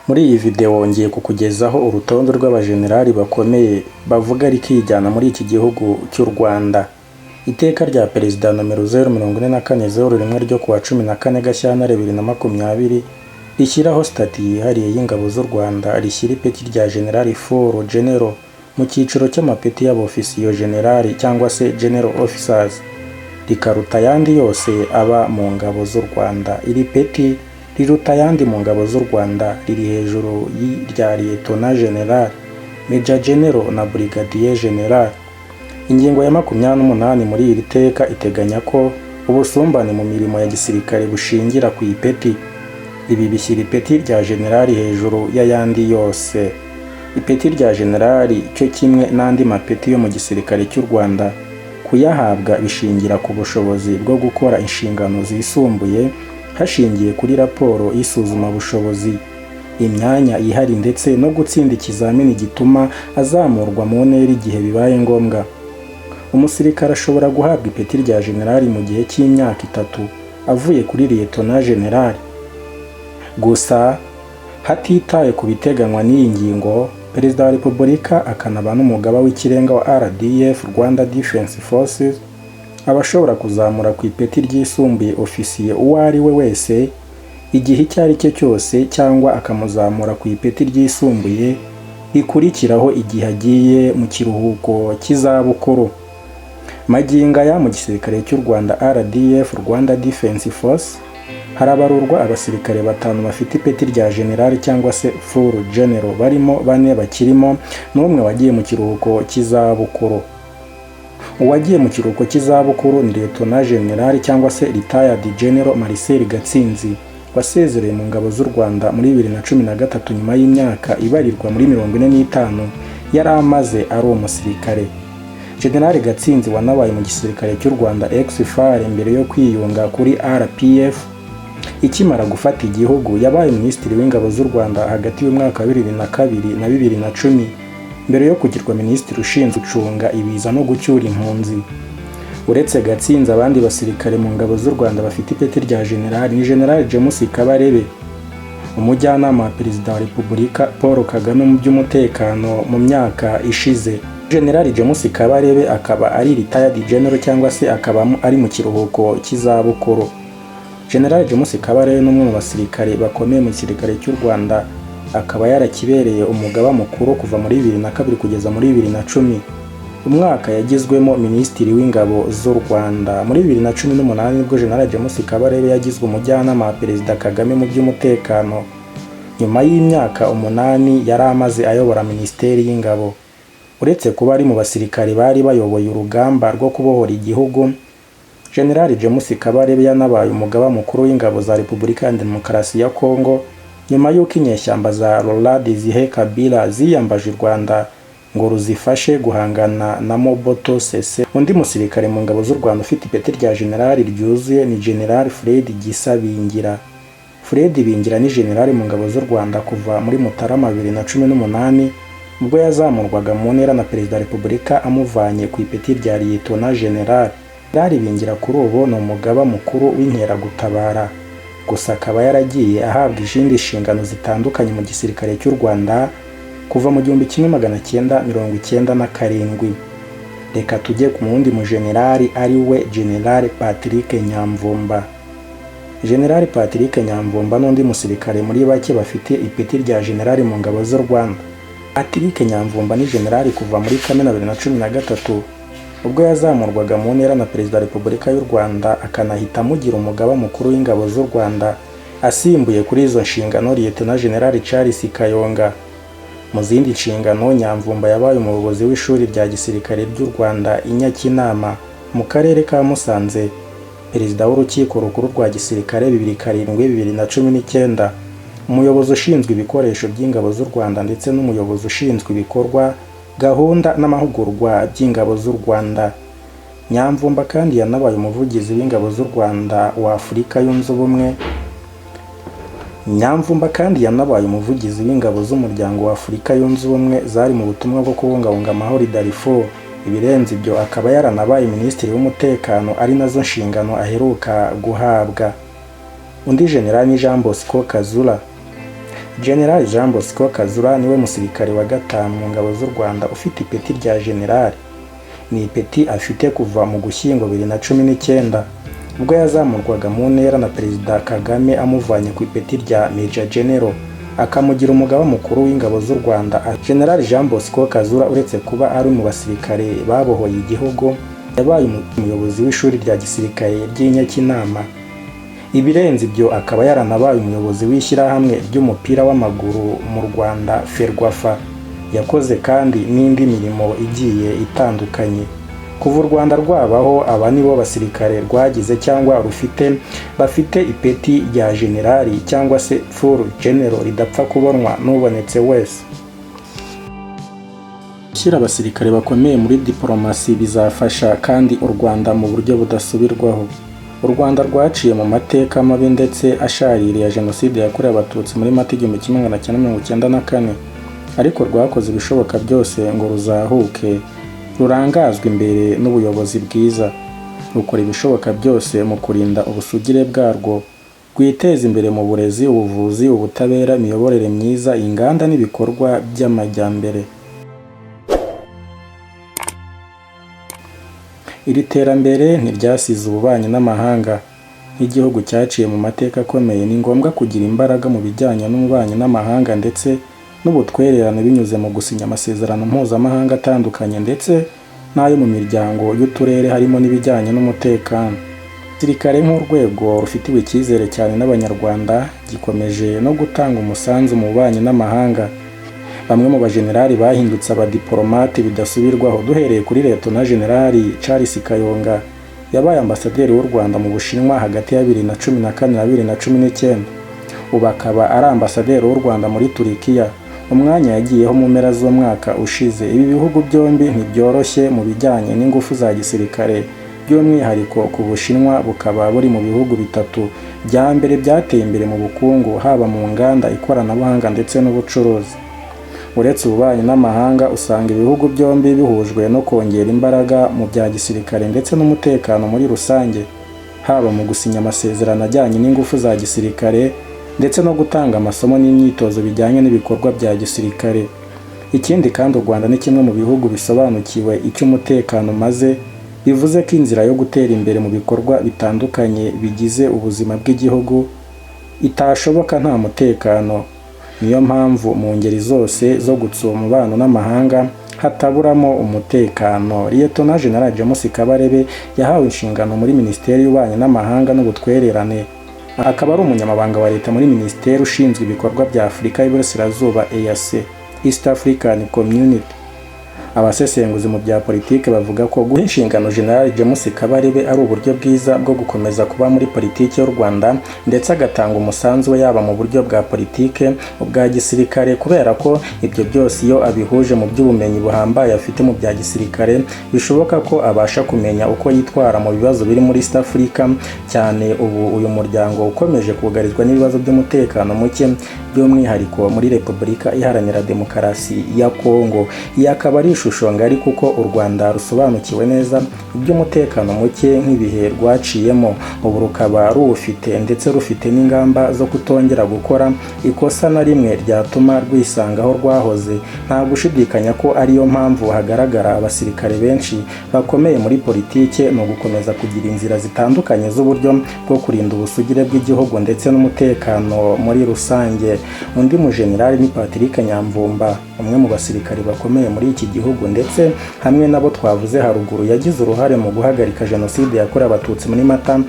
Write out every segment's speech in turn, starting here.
Muri iyi video ngiye kukugezaho urutonde rw'abajenerali bakomeye bavuga rikijyana muri iki gihugu cy'u Rwanda. Iteka rya Perezida nomero 044/01 ryo kuwa 14 Gashyantare 2020 rishyiraho stati yihariye y'ingabo z'u Rwanda rishyira ipeti rya General Foro General mu cyiciro cy'amapeti y'abofisiyo generali cyangwa se General Officers, rikaruta ayandi yose aba mu ngabo z'u Rwanda. Iri peti riruta ayandi mu ngabo z'u Rwanda, riri hejuru y'irya Lieutenant General, Major General na Brigadier General. Ingingo ya 28 muri iri teka iteganya ko ubusumbane mu mirimo ya gisirikare bushingira ku ipeti. Ibi bishyira ipeti rya generali hejuru y'ayandi yose. Ipeti rya generali cyo kimwe n'andi mapeti yo mu gisirikare cy'u Rwanda kuyahabwa bishingira ku bushobozi bwo gukora inshingano zisumbuye hashingiye kuri raporo y'isuzuma bushobozi, imyanya ihari ndetse no gutsinda ikizamini gituma azamurwa mu ntera igihe bibaye ngombwa. Umusirikare ashobora guhabwa ipeti rya generali mu gihe cy'imyaka 3 avuye kuri Lieutenant General. Gusa hatitaye ku biteganywa n'iyi ngingo, Perezida wa Repubulika akanaba n'umugaba w'ikirenga wa RDF Rwanda Defense Forces abashobora kuzamura ku ipeti ryisumbuye ofisiye uwo ari we wese igihe icyo ari cyo cyose, cyangwa akamuzamura ku ipeti ryisumbuye rikurikiraho igihe agiye mu kiruhuko cy'izabukuru. Magingo aya mu gisirikare cy'u Rwanda RDF Rwanda Defense Force harabarurwa abasirikare 5 bafite ipeti rya generali cyangwa se full general, barimo 4 bakirimo n'umwe wagiye mu kiruhuko cy'izabukuru. Uwagiye mu kiruhuko cy'izabukuru ni Lieutenant General cyangwa se Retired General Marcel Gatsinzi, wasezereye mu ngabo z'u Rwanda muri 2013 nyuma y'imyaka ibarirwa muri 45 yari amaze ari umusirikare. General Gatsinzi wanabaye mu gisirikare cy'u Rwanda ex-FAR mbere yo kwiyunga kuri RPF. Ikimara gufata igihugu yabaye Minisitiri w'Ingabo z'u Rwanda hagati y'umwaka wa 2002 na 2010 mbere yo kugirwa Minisitiri ushinzwe gucunga ibiza no gucyura impunzi. Uretse Gatsinzi, abandi basirikare mu ngabo z'u Rwanda bafite ipeti rya General ni General James Kabarebe, umujyanama wa Perezida wa Repubulika Paul Kagame mu by'umutekano mu myaka ishize. General James Kabarebe akaba ari Retired General cyangwa se akaba ari mu kiruhuko cy'izabukuru. General James Kabarebe n'umwe mu basirikare bakomeye mu gisirikare cy'u Rwanda, akaba yarakibereye umugaba mukuru kuva muri 2002 kugeza muri 2010. Umwaka yagizwemo Minisitiri w'Ingabo z'u Rwanda. Muri 2018 nibwo General James Kabarebe yagizwe umujyanama wa Perezida Kagame mu by'umutekano. Nyuma y'imyaka 8 yari amaze ayobora Minisiteri y'Ingabo. Uretse kuba ari mu basirikare bari bayoboye urugamba rwo kubohora igihugu, General James Kabarebe yanabaye umugaba mukuru w'ingabo za Repubulika ya Demokarasi ya Kongo nyuma y'uko inyeshyamba za Laurent Desire Kabila ziyambaje u Rwanda ngo ruzifashe guhangana na Mobutu Sese. Undi musirikare mu ngabo z'u Rwanda ufite ipeti rya generali ryuzuye ni General Fred Gisa Bingira. Fred Bingira ni generali mu ngabo z'u Rwanda kuva muri Mutarama 2018 ubwo yazamurwaga mu ntera na Perezida wa Repubulika amuvanye ku ipeti rya Lieutenant General. General Bingira kuri ubu ni umugaba mukuru w'inkeragutabara, gusa akaba yaragiye ahabwa izindi nshingano zitandukanye mu gisirikare cy'u Rwanda kuva mu 1997. Reka tujye ku wundi mu generali ari we General Patrick Nyamvumba. General Patrick Nyamvumba n'undi musirikare muri bake bafite ipeti rya generali mu ngabo z'u Rwanda. Patrick Nyamvumba ni generali kuva muri Kamena 2013 ubwo yazamurwaga mu ntera na Perezida wa Repubulika y'u Rwanda, akanahita amugira umugaba mukuru w'ingabo z'u Rwanda, asimbuye kuri izo nshingano Lieutenant General Charles Kayonga. Mu zindi nshingano, Nyamvumba yabaye umuyobozi w'ishuri rya gisirikare ry'u Rwanda i Nyakinama mu karere ka Musanze, perezida w'urukiko rukuru rwa gisirikare 2007-2019, umuyobozi ushinzwe ibikoresho by'ingabo z'u Rwanda ndetse n'umuyobozi ushinzwe ibikorwa, gahunda n'amahugurwa by'ingabo z'u Rwanda. Nyamvumba kandi yanabaye umuvugizi w'ingabo z'u Rwanda wa Afurika yunze ubumwe. Nyamvumba kandi yanabaye umuvugizi w'ingabo z'umuryango wa Afurika yunze ubumwe zari mu butumwa bwo kubungabunga amahoro i Darfur. Ibirenze ibyo akaba yaranabaye Minisitiri w'Umutekano, ari nazo nshingano aheruka guhabwa. Undi generali ni Jean Bosco Kazura. General Jean Bosco Kazura niwe musirikare wa gatanu mu ngabo z'u Rwanda ufite ipeti rya general. Ni ipeti afite kuva mu Gushyingo 2019 ubwo yazamurwaga mu ntera na Perezida Kagame amuvanye ku ipeti rya Major General akamugira umugaba mukuru w'ingabo z'u Rwanda. General Jean Bosco Kazura uretse kuba ari mu basirikare babohoye igihugu, yabaye umuyobozi w'ishuri rya gisirikare ry'Inyakinama. Ibirenze ibyo akaba yaranabaye umuyobozi w'ishyirahamwe ry'umupira w'amaguru mu Rwanda Ferwafa. Yakoze kandi n'indi mirimo igiye itandukanye. Kuva u Rwanda rwabaho, aba nibo basirikare rwagize cyangwa bafite ipeti rya generali cyangwa se full general ridapfa kubonwa n'ubonetse wese. Gushyira abasirikare bakomeye muri diplomasi bizafasha kandi u Rwanda mu buryo budasubirwaho. U Rwanda rwaciye mu mateka mabi ndetse ashaririye ya Jenoside yakorewe Abatutsi muri Mata 1994, ariko rwakoze ibishoboka byose ngo ruzahuke, rurangazwe imbere n'ubuyobozi bwiza. Rukora ibishoboka byose mu kurinda ubusugire bwarwo, rwiteza imbere mu burezi, ubuvuzi, ubutabera, imiyoborere myiza, inganda n'ibikorwa by'amajyambere. Iri terambere ntiryasize ububanyi n'amahanga. Nk'igihugu cyaciye mu mateka akomeye, ni ngombwa kugira imbaraga mu bijyanye n'ububanyi n'amahanga ndetse n'ubutwererane binyuze mu gusinya amasezerano mpuzamahanga atandukanye ndetse n'ayo mu miryango y'uturere, harimo n'ibijyanye n'umutekano. Igisirikare nk'urwego rufitiwe icyizere cyane n'Abanyarwanda gikomeje no gutanga umusanzu mu bubanyi n'amahanga. Bamwe mu bajenerali bahindutse abadiplomate bidasubirwaho, duhereye kuri Lieutenant General Charles Kayonga yabaye ambasaderi w'u Rwanda mu Bushinwa hagati ya 2014 na 2019. Ubu akaba ari ambasaderi w'u Rwanda muri Turikiya, umwanya yagiyeho mu mpera z'umwaka ushize. Ibi bihugu byombi ntibyoroshye mu bijyanye n'ingufu za gisirikare, by'umwihariko ku Bushinwa bukaba buri mu bihugu bitatu bya mbere byateye imbere mu bukungu, haba mu nganda, ikoranabuhanga ndetse n'ubucuruzi. Uretse ububanyi n'amahanga, usanga ibihugu byombi bihujwe no kongera imbaraga mu bya gisirikare ndetse n'umutekano muri rusange, haba mu gusinya amasezerano ajyanye n'ingufu za gisirikare ndetse no gutanga amasomo n'imyitozo bijyanye n'ibikorwa bya gisirikare. Ikindi kandi u Rwanda ni kimwe mu bihugu bisobanukiwe icyo umutekano maze, bivuze ko inzira yo gutera imbere mu bikorwa bitandukanye bigize ubuzima bw'igihugu itashoboka nta mutekano. Niyo mpamvu mu ngeri zose zo gutsura umubano n'amahanga hataburamo umutekano. Lieutenant General James Kabarebe yahawe inshingano muri Minisiteri y'Ububanyi n'Amahanga n'Ubutwererane. Akaba ari umunyamabanga wa leta muri Minisiteri ushinzwe ibikorwa bya Afurika y'Iburasirazuba EAC, East African Community. Abasesenguzi mu bya politike bavuga ko guha inshingano General James Kabarebe ari uburyo bwiza bwo gukomeza kuba muri politike y'u Rwanda ndetse agatanga umusanzu we yaba mu buryo bwa politike, ubwa gisirikare, kubera ko ibyo byose iyo abihuje mu by'ubumenyi buhambaye afite mu bya gisirikare, bishoboka ko abasha kumenya uko yitwara mu bibazo biri muri East Africa, cyane ubu uyu muryango ukomeje kugarizwa n'ibibazo by'umutekano muke, by'umwihariko muri Repubulika Iharanira Demokarasi ya Kongo. Iyi akaba ari ishusho ngari kuko u Rwanda rusobanukiwe neza iby'umutekano muke nk'ibihe rwaciyemo, ubu rukaba ruwufite ndetse rufite n'ingamba zo kutongera gukora ikosa na rimwe ryatuma rwisanga aho rwahoze. Nta gushidikanya ko ariyo mpamvu hagaragara abasirikare benshi bakomeye muri politike, no gukomeza kugira inzira zitandukanye z'uburyo bwo kurinda ubusugire bw'igihugu ndetse n'umutekano muri rusange. Undi mujenerali ni Patrick Nyamvumba, umwe mu basirikare bakomeye muri iki gihugu ndetse hamwe nabo twavuze haruguru, yagize uruhare mu guhagarika Jenoside yakorewe Abatutsi muri Mata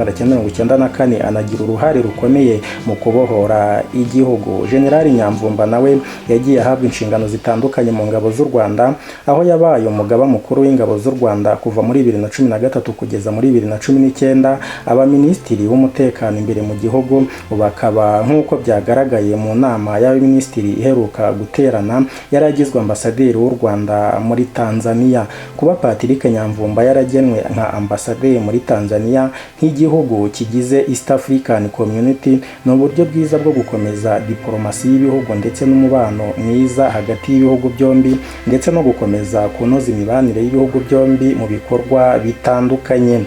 1994, anagira uruhare rukomeye mu kubohora igihugu. General Nyamvumba nawe yagiye ahabwa inshingano zitandukanye mu ngabo z'u Rwanda, aho yabaye umugaba mukuru w'ingabo z'u Rwanda kuva muri 2013 kugeza muri 2019, aba minisitiri w'umutekano imbere mu gihugu. Bakaba nk'uko byagaragaye mu nama y'abaminisitiri iheruka guterana, yaragizwe ambasaderi w'u Rwanda muri Tanzania. Kuba Patrick Nyamvumba yaragenwe nka ambasaderi muri Tanzania nk'igihugu kigize East African Community, ni uburyo bwiza bwo gukomeza diplomasi y'ibihugu ndetse n'umubano mwiza hagati y'ibihugu byombi, ndetse no gukomeza kunoza imibanire y'ibihugu byombi mu bikorwa bitandukanye.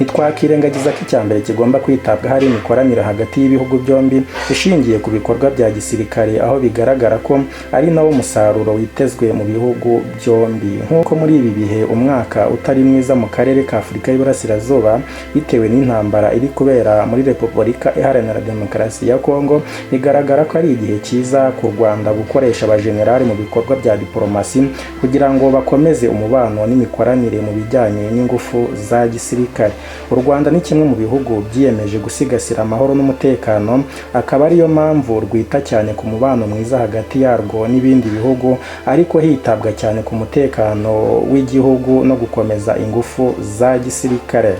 Ntitwakirengagiza ko icyambere kigomba kwitabwaho ari imikoranire hagati y'ibihugu byombi ishingiye ku bikorwa bya gisirikare, aho bigaragara ko ari nawo musaruro witezwe mu bihugu byombi. Nk'uko muri ibi bihe umwaka utari mwiza mu karere ka Afurika y'Iburasirazuba bitewe n'intambara iri kubera muri Repubulika Iharanira Demokarasi ya Kongo, bigaragara ko ari igihe cyiza ku Rwanda gukoresha abajenerali mu bikorwa bya diplomasi kugira ngo bakomeze umubano n'imikoranire mu bijyanye n'ingufu za gisirikare. U Rwanda ni kimwe mu bihugu byiyemeje gusigasira amahoro n'umutekano, akaba ariyo mpamvu rwita cyane ku mubano mwiza hagati yarwo n'ibindi bihugu, ariko hitabwa cyane ku mutekano w'igihugu no gukomeza ingufu za gisirikare.